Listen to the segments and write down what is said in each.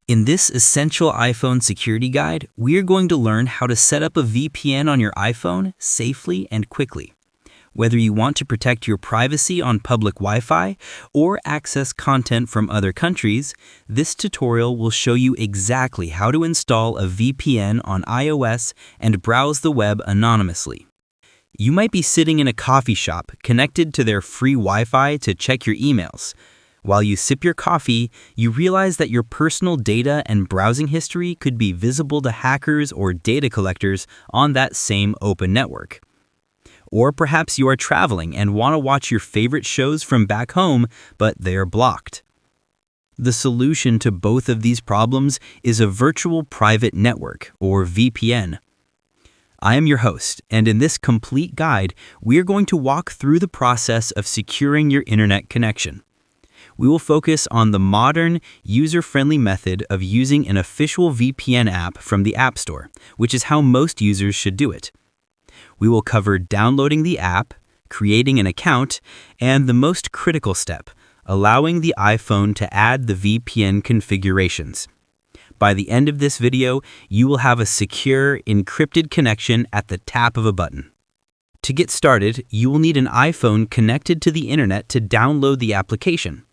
In this essential iPhone security guide, we are going to learn how to set up a VPN on your iPhone safely and quickly. Whether you want to protect your privacy on public Wi-Fi or access content from other countries, this tutorial will show you exactly how to install a VPN on iOS and browse the web anonymously. You might be sitting in a coffee shop connected to their free Wi-Fi to check your emails. While you sip your coffee, you realize that your personal data and browsing history could be visible to hackers or data collectors on that same open network. Or perhaps you are traveling and want to watch your favorite shows from back home, but they are blocked. The solution to both of these problems is a virtual private network, or VPN. I am your host, and in this complete guide, we are going to walk through the process of securing your internet connection. We will focus on the modern, user-friendly method of using an official VPN app from the App Store, which is how most users should do it. We will cover downloading the app, creating an account, and the most critical step, allowing the iPhone to add the VPN configurations. By the end of this video, you will have a secure, encrypted connection at the tap of a button. To get started, you will need an iPhone connected to the internet to download the application.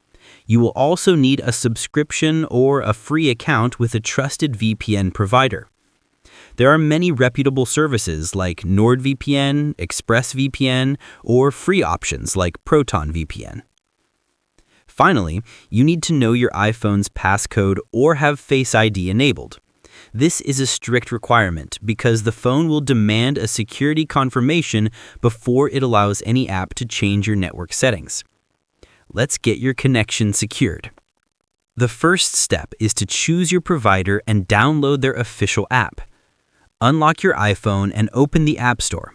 You will also need a subscription or a free account with a trusted VPN provider. There are many reputable services like NordVPN, ExpressVPN, or free options like ProtonVPN. Finally, you need to know your iPhone's passcode or have Face ID enabled. This is a strict requirement because the phone will demand a security confirmation before it allows any app to change your network settings. Let's get your connection secured. The first step is to choose your provider and download their official app. Unlock your iPhone and open the App Store.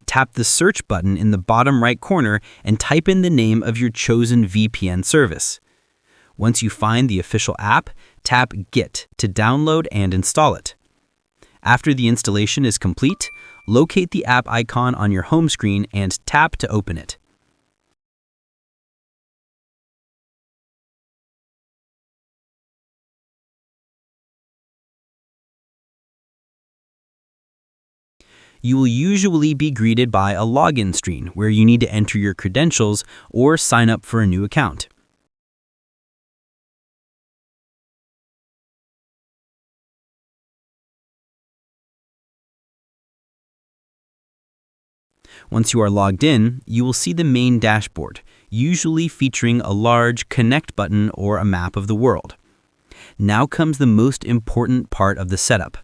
Tap the search button in the bottom right corner and type in the name of your chosen VPN service. Once you find the official app, tap Get to download and install it. After the installation is complete, locate the app icon on your home screen and tap to open it. You will usually be greeted by a login screen where you need to enter your credentials or sign up for a new account. Once you are logged in, you will see the main dashboard, usually featuring a large Connect button or a map of the world. Now comes the most important part of the setup.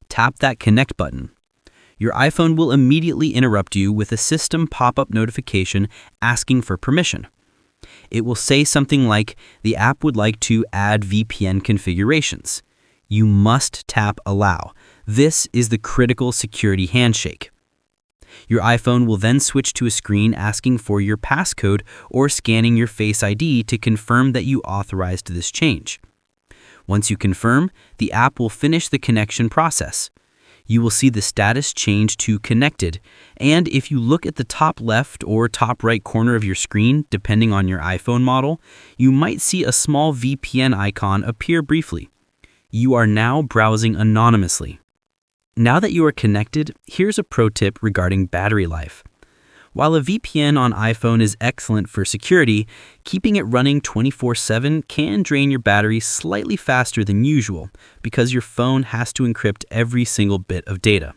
Tap that Connect button. Your iPhone will immediately interrupt you with a system pop-up notification asking for permission. It will say something like, the app would like to add VPN configurations. You must tap Allow. This is the critical security handshake. Your iPhone will then switch to a screen asking for your passcode or scanning your Face ID to confirm that you authorized this change. Once you confirm, the app will finish the connection process. You will see the status change to Connected, and if you look at the top left or top right corner of your screen, depending on your iPhone model, you might see a small VPN icon appear briefly. You are now browsing anonymously. Now that you are connected, here's a pro tip regarding battery life. While a VPN on iPhone is excellent for security, keeping it running 24/7 can drain your battery slightly faster than usual because your phone has to encrypt every single bit of data.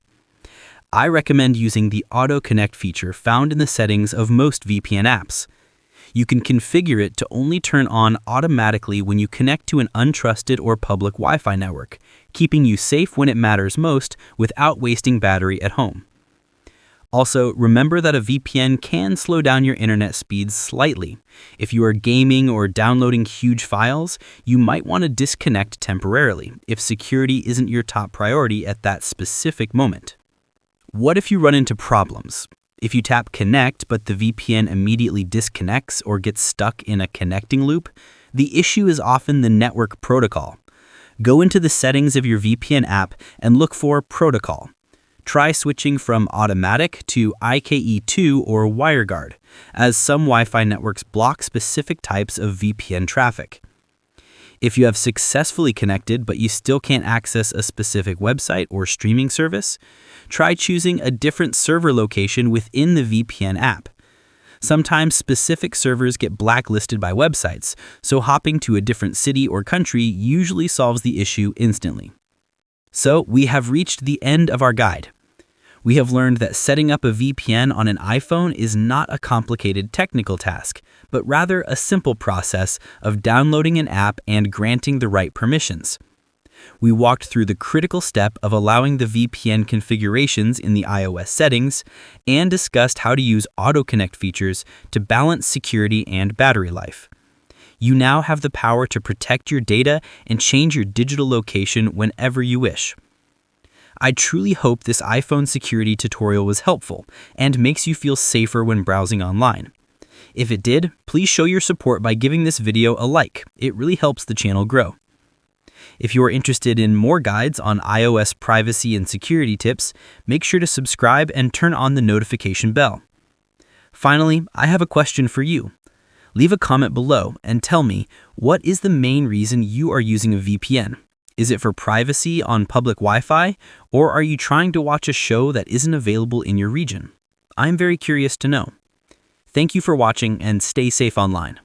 I recommend using the Auto Connect feature found in the settings of most VPN apps. You can configure it to only turn on automatically when you connect to an untrusted or public Wi-Fi network, keeping you safe when it matters most without wasting battery at home. Also, remember that a VPN can slow down your internet speeds slightly. If you are gaming or downloading huge files, you might want to disconnect temporarily if security isn't your top priority at that specific moment. What if you run into problems? If you tap Connect but the VPN immediately disconnects or gets stuck in a connecting loop, the issue is often the network protocol. Go into the settings of your VPN app and look for Protocol. Try switching from automatic to IKE2 or WireGuard, as some Wi-Fi networks block specific types of VPN traffic. If you have successfully connected but you still can't access a specific website or streaming service, try choosing a different server location within the VPN app. Sometimes specific servers get blacklisted by websites, so hopping to a different city or country usually solves the issue instantly. So we have reached the end of our guide. We have learned that setting up a VPN on an iPhone is not a complicated technical task, but rather a simple process of downloading an app and granting the right permissions. We walked through the critical step of allowing the VPN configurations in the iOS settings and discussed how to use auto-connect features to balance security and battery life. You now have the power to protect your data and change your digital location whenever you wish. I truly hope this iPhone security tutorial was helpful and makes you feel safer when browsing online. If it did, please show your support by giving this video a like. It really helps the channel grow. If you are interested in more guides on iOS privacy and security tips, make sure to subscribe and turn on the notification bell. Finally, I have a question for you. Leave a comment below and tell me, what is the main reason you are using a VPN? Is it for privacy on public Wi-Fi, or are you trying to watch a show that isn't available in your region? I'm very curious to know. Thank you for watching and stay safe online.